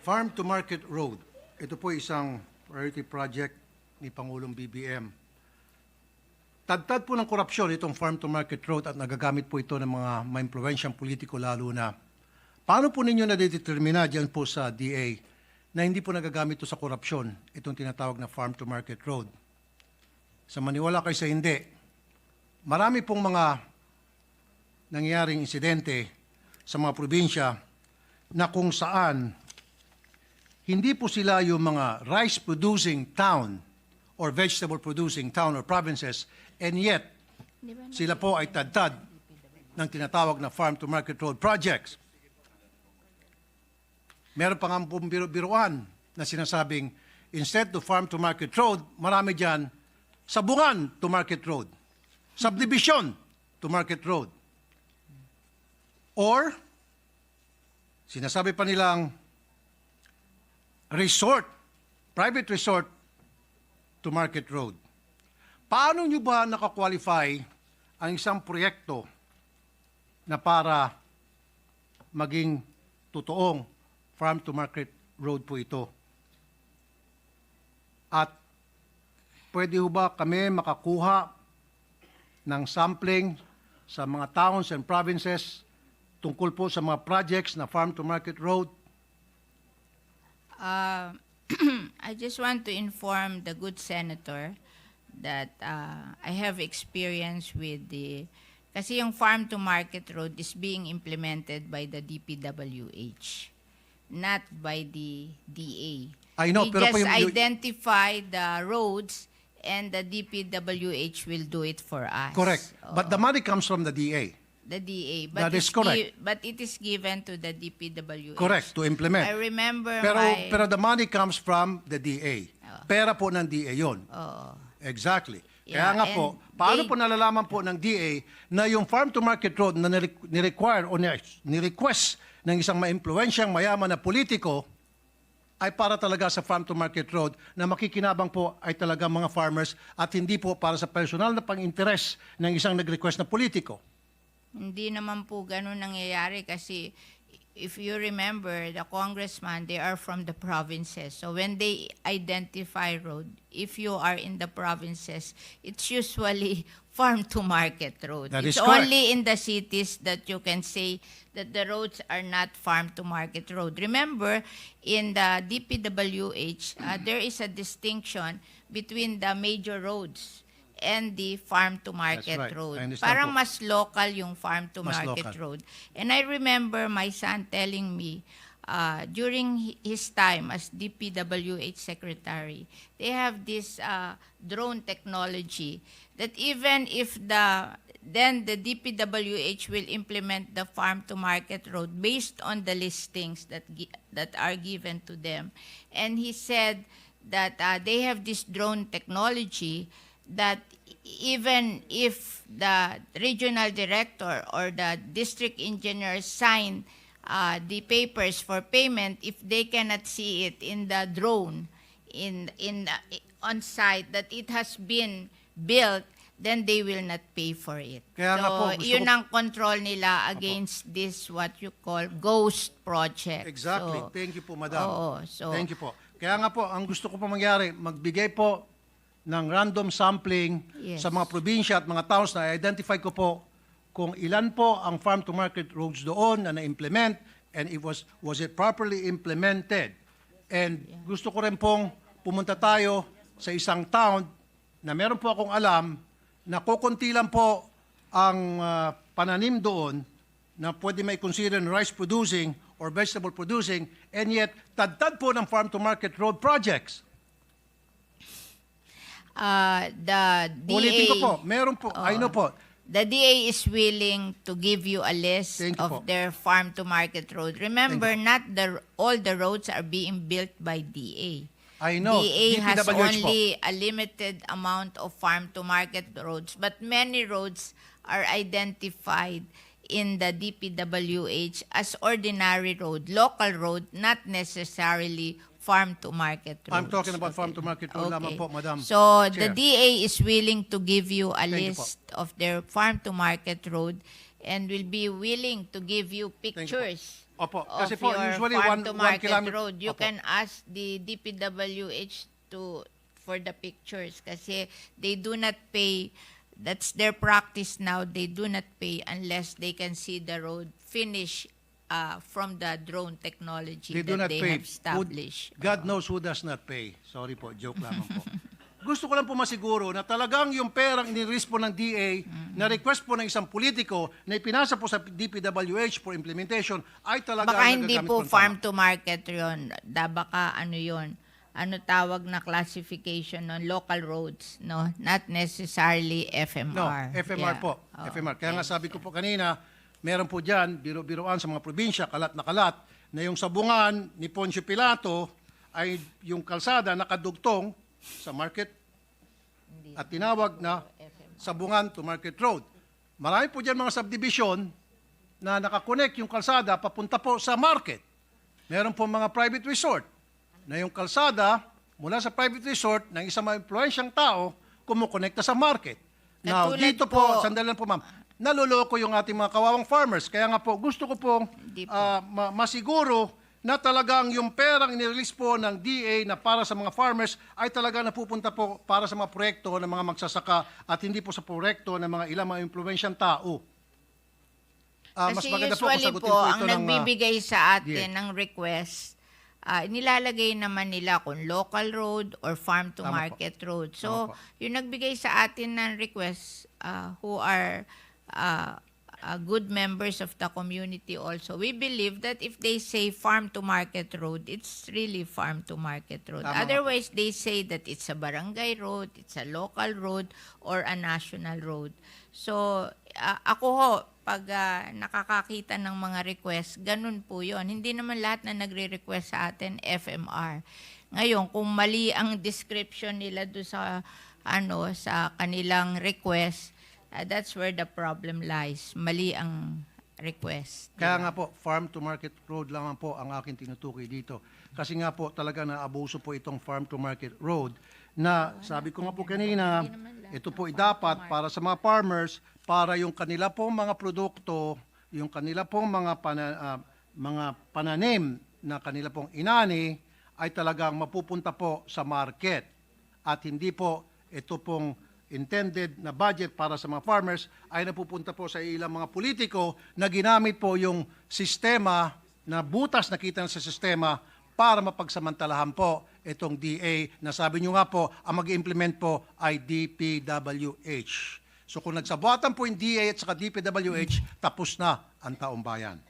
Farm to Market Road. Ito po isang priority project ni Pangulong BBM. Tadtad po ng korupsyon itong Farm to Market Road at nagagamit po ito ng mga maimpluwensyang politiko lalo na. Paano po ninyo nadidetermina dyan po sa DA na hindi po nagagamit ito sa korupsyon, itong tinatawag na Farm to Market Road? Sa maniwala kayo sa hindi, marami pong mga nangyaring insidente sa mga probinsya na kung saan hindi po sila yung mga rice-producing town or vegetable-producing town or provinces, and yet sila po ay tadtad ng tinatawag na farm-to-market road projects. Meron pa nga pong biruan na sinasabing instead to farm-to-market road, marami dyan sabungan to market road, subdivision to market road. Or, sinasabi pa nilang resort, private resort to market road. Paano nyo ba nakakwalify ang isang proyekto na para maging totoong farm to market road po ito? At pwede ho ba kami makakuha ng sampling sa mga towns and provinces tungkol po sa mga projects na farm to market road? I just want to inform the good senator that I have experience with kasi yung farm to market road is being implemented by the DPWH, not by the DA. I know, We pero just po identify the roads and the DPWH will do it for us. Correct. But the money comes from the DA. The DA. That is correct. But it is given to the DPWH. Correct, to implement. I remember Pero the money comes from the DA. Pera po ng DA yun. Oo. Exactly. Yeah, Kaya nga po, paano po nalalaman po ng DA na yung farm to market road na ni-require o ni-request ng isang maimpluwensyang mayaman na politiko ay para talaga sa farm to market road na makikinabang po ay talaga mga farmers at hindi po para sa personal na pang-interes ng isang nag-request na politiko? Hindi naman po ganun nangyayari kasi if you remember, the congressman, they are from the provinces. So when they identify road, if you are in the provinces, it's usually farm-to-market road. That is It's correct. only in the cities that you can say that the roads are not farm-to-market road. Remember, in the DPWH, there is a distinction between the major roads and the farm-to-market That's right. road. I understand Parang po. mas local yung farm-to-market Mas local. road. And I remember my son telling me, during his time as DPWH secretary, they have this drone technology that even if then the DPWH will implement the farm-to-market road based on the listings that are given to them. And he said that they have this drone technology that even if the regional director or the district engineer sign the papers for payment, if they cannot see it in the drone on site that it has been built, then they will not pay for it. Kaya nga po, So, gusto yun ko- ang control nila against this what you call ghost project. Exactly. So, Thank you po, madam. oo, so- Thank you po. Kaya nga po, ang gusto ko po mangyari, magbigay po ng random sampling Yes. sa mga probinsya at mga towns na identify ko po kung ilan po ang farm-to-market roads doon na na-implement and was it properly implemented. And gusto ko rin pong pumunta tayo sa isang town na meron po akong alam na kukunti lang po ang pananim doon na pwede may consider rice producing or vegetable producing, and yet tadtad po ng farm-to-market road projects. The DA, Ulitin ko po, meron po, I know po. the DA is willing to give you a list Thank you po. of their farm-to-market road. Remember, not all the roads are being built by DA. I know, DA has DPWH po. only a limited amount of farm-to-market roads, but many roads are identified in the DPWH as ordinary road, local road, not necessarily farm-to-market roads. I'm talking about farm-to-market road lamang po, Madam So Chair. the DA is willing to give you a Thank you po. list of their farm-to-market road and will be willing to give you you po. pictures Opo, of kasi po, your usually farm one to market kilometer. road. You Opo. can ask the DPWH for the pictures kasi they do not pay. That's their practice now. They do not pay unless they can see the road finish from the drone technology They do that not they pay. have established. God knows who does not pay. Sorry po, joke lamang po. Gusto ko lang po masiguro na talagang yung perang inirelease po ng DA na request po ng isang politiko na ipinasa po sa DPWH for implementation ay talaga Baka hindi nagagamit po ng farm tama. to market yun. Baka ano yun. Ano tawag na classification ng local roads, no? Not necessarily No, FMR. FMR Yeah. po. Oh, FMR. Kaya nga yes. sabi ko po kanina, meron po dyan, biro-biroan sa mga probinsya, kalat na kalat, na yung sabungan ni Poncio Pilato ay yung kalsada nakadugtong sa market at tinawag na sabungan to market road. Marami po dyan mga subdivision na nakakonect yung kalsada papunta po sa market. Meron po mga private resort na yung kalsada mula sa private resort ng isang ma-influensyang tao kumukonekta sa market. Now, Katulad dito po, po- sandali lang po ma'am, naloloko yung ating mga kawawang farmers. Kaya nga po, gusto ko pong Hindi po. masiguro na talagang yung perang inirelease po ng DA na para sa mga farmers ay talaga napupunta po para sa mga proyekto ng mga magsasaka at hindi po sa proyekto ng mga ilang mga impluwensyang tao. Mas Kasi maganda po kung usually sagutin po, po ang ito ng... nagbibigay sa DA. atin ng request, nilalagay naman nila kung local road or farm to Tama po. market road. Tama So, po. yung nagbigay sa atin ng request who are good members of the community also, we believe that if they say farm to market road, it's really farm to market road. Tama nga po. Otherwise, they say that it's a barangay road, it's a local road, or a national road. So, ako ho, pag nakakakita ng mga request, ganun po yon. Hindi naman lahat na nagre-request sa atin, FMR. Ngayon, kung mali ang description nila do sa, sa kanilang request, that's where the problem lies. Mali ang request. Kaya nga po, farm to market road lang po ang aking tinutukoy dito. Kasi nga po talaga naabuso po itong farm to market road na sabi ko nga po kanina, ito po ay dapat para sa mga farmers, para yung kanila pong mga produkto, yung kanila pong mga pananim na kanila pong inani ay talagang mapupunta po sa market. At hindi po ito pong intended na budget para sa mga farmers ay napupunta po sa ilang mga politiko na ginamit po yung sistema na butas na kita sa sistema para mapagsamantalahan po itong DA na sabi nyo nga po, ang mag-implement po ay DPWH. So kung nagsabuatan po yung DA at saka DPWH, tapos na ang taong bayan.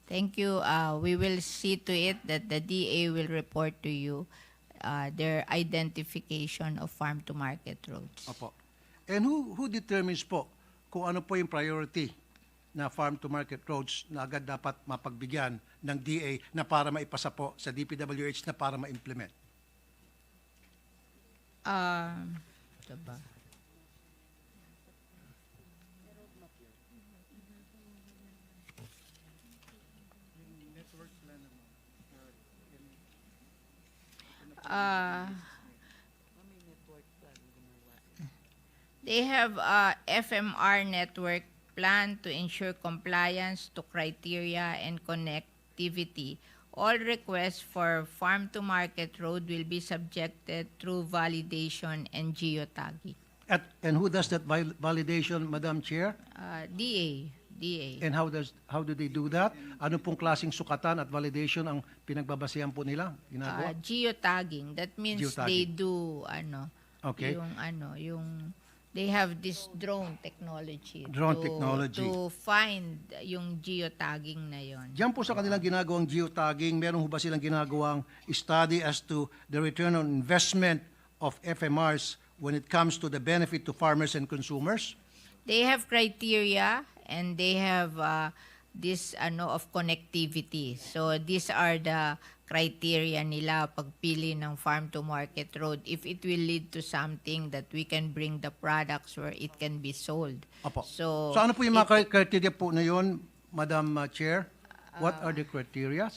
Thank you. We will see to it that the DA will report to you their identification of farm-to-market roads. Opo. And who determines po kung ano po yung priority na farm-to-market roads na agad dapat mapagbigyan ng DA na para maipasa po sa DPWH na para ma-implement? Ito ba? They have a FMR network plan to ensure compliance to criteria and connectivity. All requests for farm-to-market road will be subjected through validation and geotagging. And who does that validation, Madam Chair? DA. And how do they do that? Ano pong klaseng sukatan at validation ang pinagbabasehan po nila? Ginagawa? Geotagging. That means they Geotagging. do Okay. they have this drone technology. Drone technology. To find yung geotagging na yon. Diyan po sa kanilang ginagawang geotagging, meron ho ba silang ginagawang study as to the return on investment of FMRs when it comes to the benefit to farmers and consumers? They have criteria and they have this of connectivity. So these are the criteria nila pagpili ng farm to market road if it will lead to something that we can bring the products where it can be sold. Opo. So ano po yung mga criteria po na yun, Madam Chair? What are the criteria?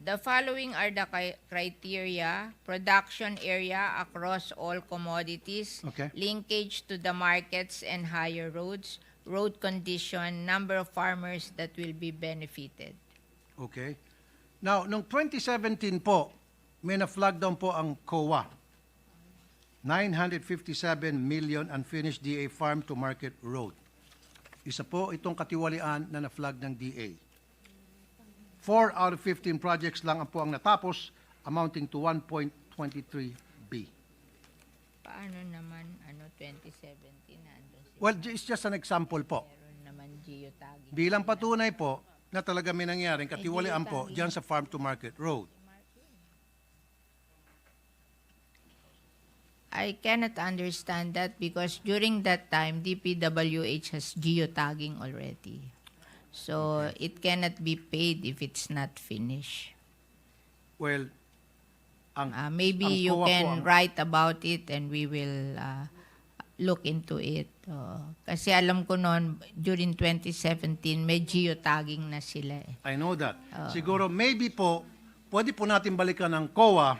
The following are the criteria: production area across all commodities, Okay. linkage to the markets and higher roads, road condition, number of farmers that will be benefited. Okay. Now, noong 2017 po, may na-flag down po ang COA. 957 million unfinished DA farm to market road. Isa po itong katiwalian na na-flag ng DA. 4 out of 15 projects lang po ang natapos, amounting to 1.23 B. Paano naman 2017 nandun sila? Well, it's just an example po. Meron naman geotagging. Bilang patunay po na talaga may nangyaring katiwalian po dyan sa farm to market road. I cannot understand that because during that time, DPWH has geotagging already. So it cannot be paid if it's not finished. Well, Maybe ang you COA po can ang- write about it and we will look into it. Kasi alam ko noon, during 2017, may geotagging na sila eh. I know that. Siguro maybe po, pwede po natin balikan ang COA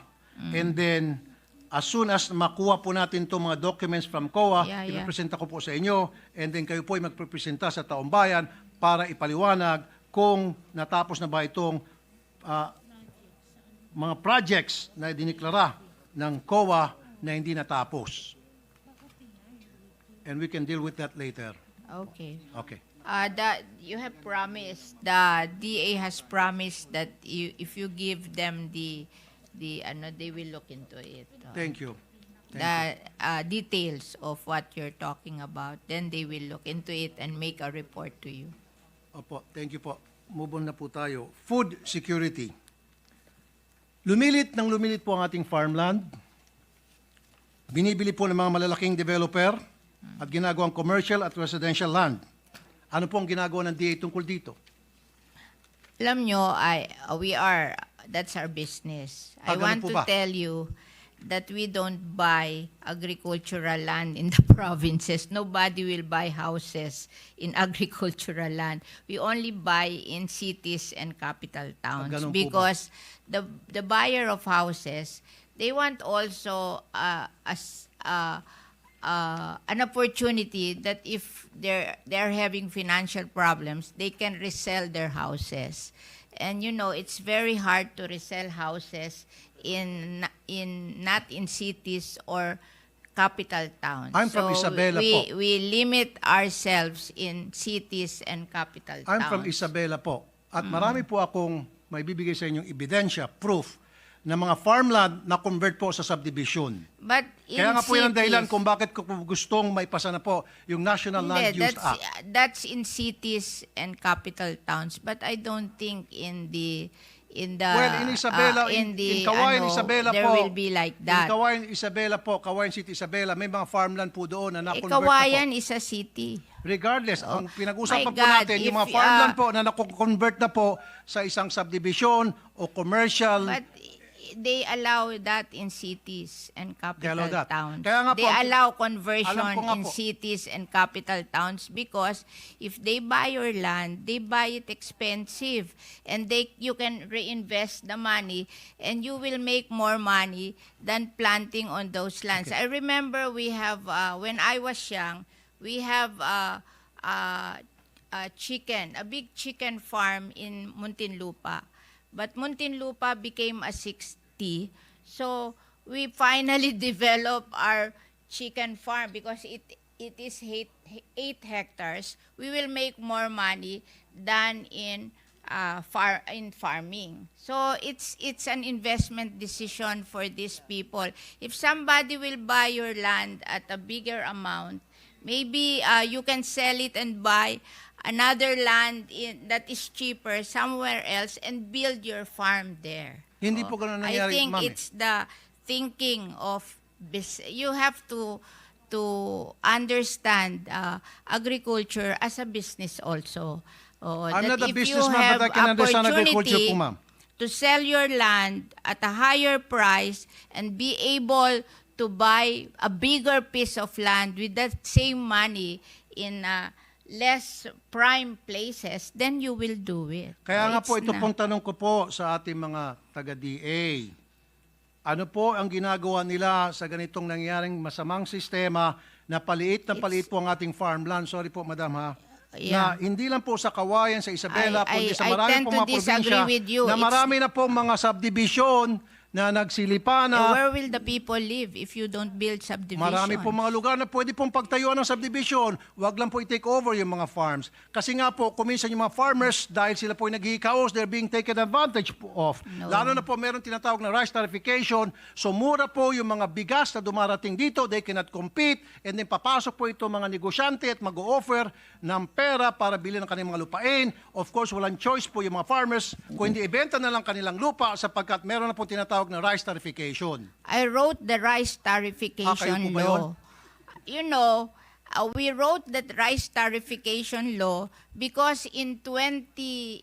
and then as soon as makuha po natin itong mga documents from COA, Yeah. ipipresenta ko po sa inyo and then kayo po ay magpipresenta sa taong bayan para ipaliwanag kung natapos na ba itong mga projects na diniklara ng COA na hindi natapos. And we can deal with that later. Okay. Okay. You have promised, the DA has promised that if you give them they will look into it. Thank you. The details of what you're talking about, then they will look into it and make a report to you. Opo, thank you po. Move on na po tayo. Food security. Lumilit po ang ating farmland. Binibili po ng mga malalaking developer at ginagawang commercial at residential land. Ano po ang ginagawa ng DA tungkol dito? Alam nyo, that's our business. I Ganun want po to ba? tell you that we don't buy agricultural land in the provinces. Nobody will buy houses in agricultural land. We only buy in cities and capital towns Ganun po ba? because the buyer of houses, they want also an opportunity that if they're having financial problems, they can resell their houses. And it's very hard to resell houses not in cities or capital towns. I'm from Isabela po. We limit ourselves in cities and capital towns. I'm from Isabela po. At marami po akong may bibigay sa inyong ebidensya, proof, na mga farmland na convert po sa subdivision. But in Kaya nga po yan ang dahilan cities- kung bakit ko po gustong maipasa na po yung National Land Hindi, Use Act. that's in cities and capital towns, but I don't think in the Well, in Isabela, in Kawayan, Isabela there po. will be like that. In Kawayan, Isabela po, Kawayan City, Isabela, may mga farmland po doon na na-convert na po. Kawayan is a city. Regardless, ang pinag-usapan My po God, natin, yung mga if, farmland po na na-convert na po sa isang subdivision o commercial. But they allow that in cities and They allow capital that. towns. Kaya nga po, They allow alam conversion ko nga in po. cities and capital towns because if they buy your land, they buy it expensive and you can reinvest the money and you will make more money than planting on those lands. Okay. I remember we have, when I was young, we have a big chicken farm in Muntinlupa. But Muntinlupa became a 60. So we finally developed our chicken farm because it is 8 hectares. We will make more money than in farming. So it's an investment decision for these people. If somebody will buy your land at a bigger amount, maybe you can sell it and buy another land that is cheaper somewhere else and build your farm there. Hindi po ganun nangyari, I think ma'am, eh. it's the thinking of you have to understand agriculture as a business also. I'm That not a if businessman, you have but I can understand agriculture opportunity po, ma'am. to sell your land at a higher price and be able to buy a bigger piece of land with that same money in less prime places, then you will do it. Kaya nga po, It's ito na- pong tanong ko po sa ating mga taga-DA. Ano po ang ginagawa nila sa ganitong nangyaring masamang sistema na paliit po ang ating farmland? Sorry po, madam ha. Yeah. Na hindi lang po sa Kawayan, sa Isabela, kundi sa I marami tend pong to mga probinsya disagree with you. na marami na pong mga subdivision na nagsilipa na. Where will the people live if you don't build subdivision? Marami po mga lugar na pwede pong pagtayuan ng subdivision. Huwag lang po i-take over yung mga farms. Kasi nga po, kuminsan yung mga farmers, dahil sila po yung naghihikaos, they're being taken advantage of. No. Lalo na po meron tinatawag na rice tarification. So mura po yung mga bigas na dumarating dito, they cannot compete. And then papasok po ito mga negosyante at mag-o-offer ng pera para bilhin ng kanilang mga lupain. Of course, walang choice po yung mga farmers kung hindi ibenta na lang kanilang lupa sapagkat meron na po tinatawag na rice tarification. I wrote the rice kayo tarification po ba yun? law. You know, we wrote that rice tarification law because in 2018,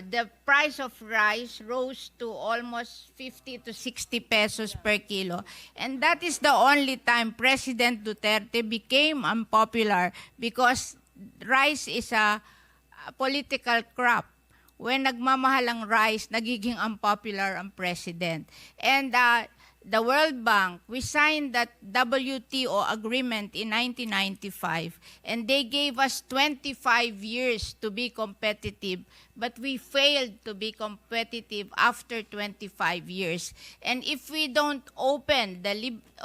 the price of rice rose to almost 50 to 60 pesos per kilo. And that is the only time President Duterte became unpopular because rice is a political crop. When nagmamahal ang rice, nagiging unpopular ang president. And the World Bank, we signed that WTO agreement in 1995, and they gave us 25 years to be competitive, but we failed to be competitive after 25 years. And if we don't open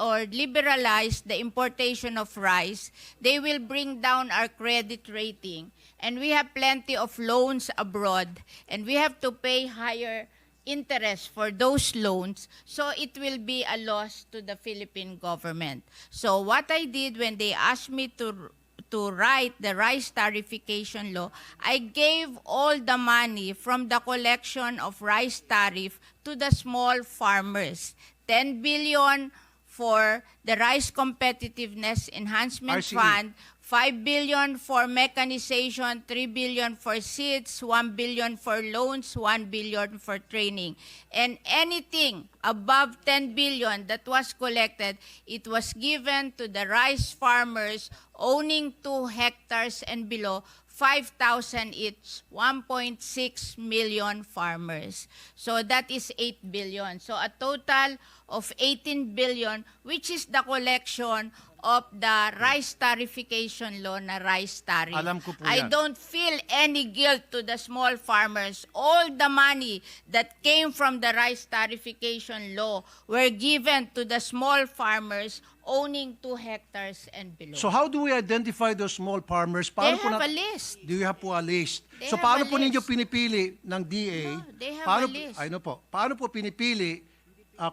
or liberalize the importation of rice, they will bring down our credit rating. And we have plenty of loans abroad, and we have to pay higher interest for those loans, so it will be a loss to the Philippine government. So what I did when they asked me to write the rice tarification law, I gave all the money from the collection of rice tariff to the small farmers. 10 billion for the Rice Competitiveness Enhancement RCE. Fund, 5 billion for mechanization, 3 billion for seeds, 1 billion for loans, 1 billion for training. And anything above 10 billion that was collected, it was given to the rice farmers owning 2 hectares and below, 5,000 each, 1.6 million farmers. So that is 8 billion. So a total of 18 billion, which is the collection of the rice tarification law na rice tariff. Alam ko po I yan. don't feel any guilt to the small farmers. All the money that came from the rice tarification law were given to the small farmers owning 2 hectares and below. So how do we identify those small farmers? They po have a list. Do you have po a list? They So have paano a po ninyo list. pinipili ng DA? No, they have paano, a list. I know po. Paano po pinipili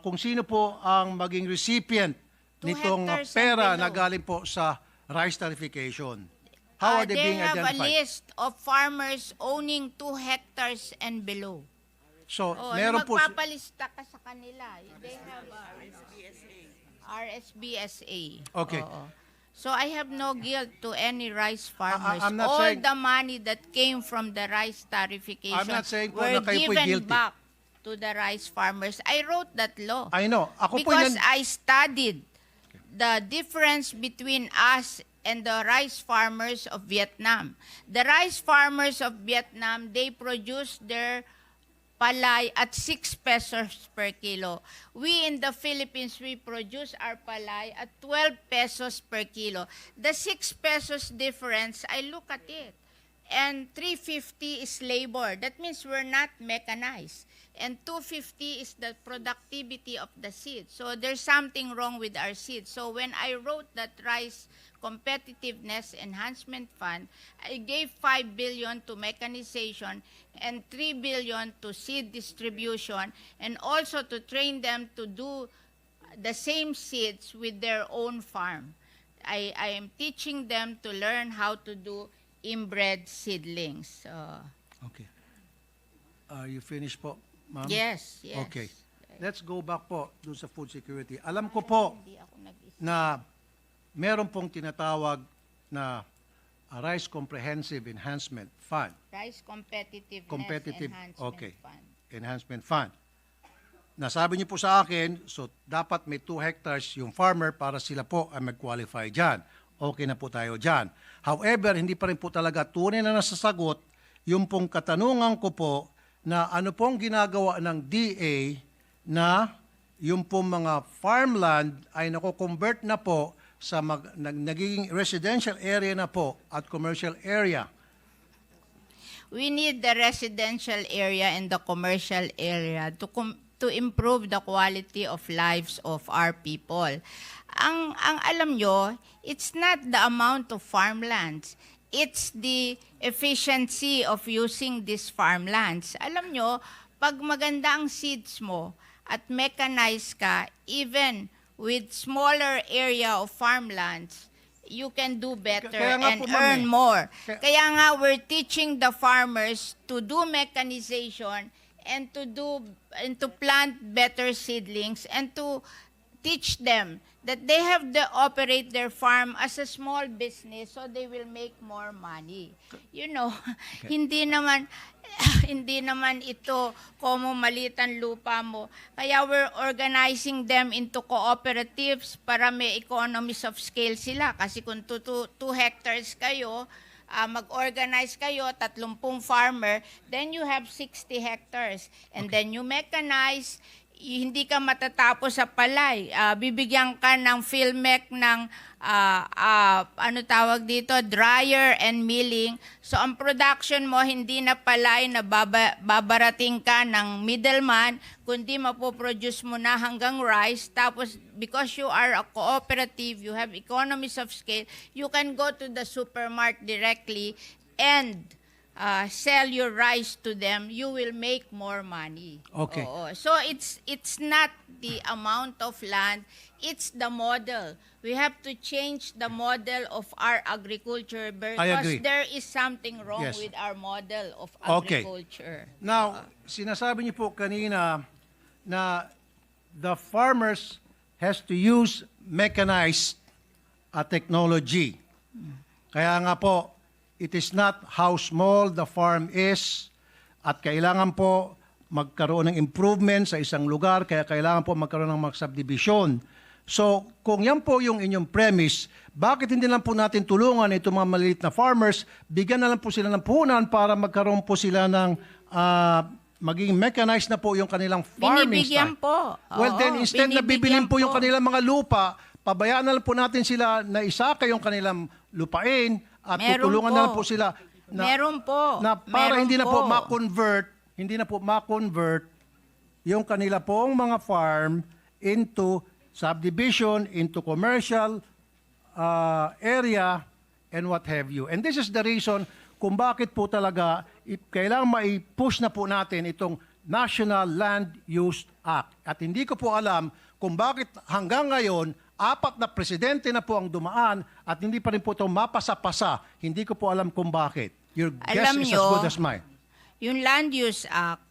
kung sino po ang maging recipient 2 nitong hectares and pera below. na galing po sa rice tarification? How are they being They have a identified? list of farmers owning 2 hectares and below. So, Oh, meron po magpapalista ka sa kanila. They have RSBSA. Okay. Oo. So I have no guilt to any rice farmers. I'm not All saying- the money that came from the rice tarification I'm not saying po were na kayo po'y given guilty. back to the rice farmers. I wrote that law. I know. Ako po Because yan. I studied the difference between us and the rice farmers of Vietnam. The rice farmers of Vietnam, they produce their palay at 6 pesos per kilo. We in the Philippines, we produce our palay at 12 pesos per kilo. The 6 pesos difference, I look at it. And 350 is labor. That means we're not mechanized. And 250 is the productivity of the seed. So there's something wrong with our seed. So when I wrote that Rice Competitiveness Enhancement Fund, I gave 5 billion to mechanization and 3 billion to seed distribution and also to train them to do the same seeds with their own farm. I am teaching them to learn how to do inbred seedlings. Okay. Are you finished po, ma'am? Yes, yes. Okay. Let's go back po dun sa food security. Alam ko po Hindi ako nag-isip. na meron pong tinatawag na Rice Comprehensive Enhancement Fund. Rice Competitiveness Competitive, Enhancement okay. Fund. Enhancement Fund. Nasabi niyo po sa akin, so dapat may 2 hectares yung farmer para sila po ay mag-qualify dyan. okay na po tayo dyan. However, hindi pa rin po talaga tunay na nasasagot yung pong katanungan ko po na ano pong ginagawa ng DA na yung pong mga farmland ay nako-convert na po sa nagiging residential area na po at commercial area. We need the residential area and the commercial area to improve the quality of lives of our people. Ang alam nyo, it's not the amount of farmlands. It's the efficiency of using these farmlands. Alam nyo, pag maganda ang seeds mo at mechanized ka, even with smaller area of farmlands, you can do better Kaya nga and po, ma'am, earn eh. more. Kaya nga, we're teaching the farmers to do mechanization and to plant better seedlings and to teach them that they have to operate their farm as a small business so they will make more money. You know, hindi naman ito como maliit ang lupa mo. Kaya we're organizing them into cooperatives para may economies of scale sila. Kasi kung 2 hectares kayo, mag-organize kayo, 30 farmer, then you have 60 hectares. And then you mechanize, hindi ka matatapos sa palay. Bibigyan ka ng Philmec ng ano tawag dito, dryer and milling. So ang production mo hindi na palay na babarating ka ng middleman, kundi mapoproduce mo na hanggang rice. Tapos because you are a cooperative, you have economies of scale, you can go to the supermarket directly and sell your rice to them, you will make more money. Okay. Oo. So it's not the amount of land, it's the model. We have to change the model of our agriculture because agree. there is something wrong Yes. with our model of Okay. agriculture. Now, sinasabi niyo po kanina na the farmers has to use mechanized technology. Kaya nga po, it is not how small the farm is at kailangan po magkaroon ng improvement sa isang lugar, kaya kailangan po magkaroon ng mga subdivision. So, kung yan po yung inyong premise, bakit hindi lang po natin tulungan itong mga maliliit na farmers, bigyan na lang po sila ng puhunan para magkaroon po sila ng maging mechanized na po yung kanilang farming Binibigyan style. po. Well, Oo, then instead na bibilin binibigyan po yung kanilang mga lupa, pabayaan na lang po natin sila na isaka yung kanilang lupain at Meron tutulungan po. na lang po sila na, Meron po. na para Meron hindi na po po. ma-convert yung kanila pong mga farm into subdivision, into commercial area and what have you. And this is the reason kung bakit po talaga kailangan mai-push na po natin itong National Land Use Act. At hindi ko po alam kung bakit hanggang ngayon 4 na presidente na po ang dumaan at hindi pa rin po ito mapasa-pasa. Hindi ko po alam kung bakit. Your guess Alam is nyo, as good as mine. Yung Land Use Act,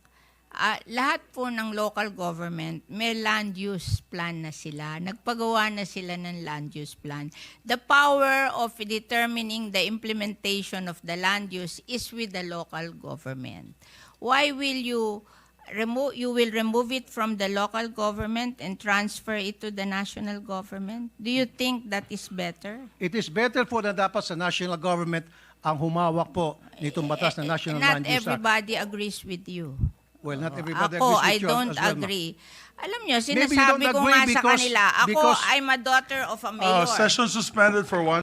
lahat po ng local government, may land use plan na sila. Nagpagawa na sila ng land use plan. The power of determining the implementation of the land use is with the local government. Why will you remove it from the local government and transfer it to the national government? Do you think that is better? It is better po na dapat sa national government ang humawak po nitong batas na National Land Not Use Act. everybody agrees with you. Well, not everybody Ako, agrees I with you don't as well, ma'am. agree. Alam nyo, Maybe you sinasabi don't ko agree nga sa because- kanila, ako, because- I'm a daughter of a mayor. Session suspended for 1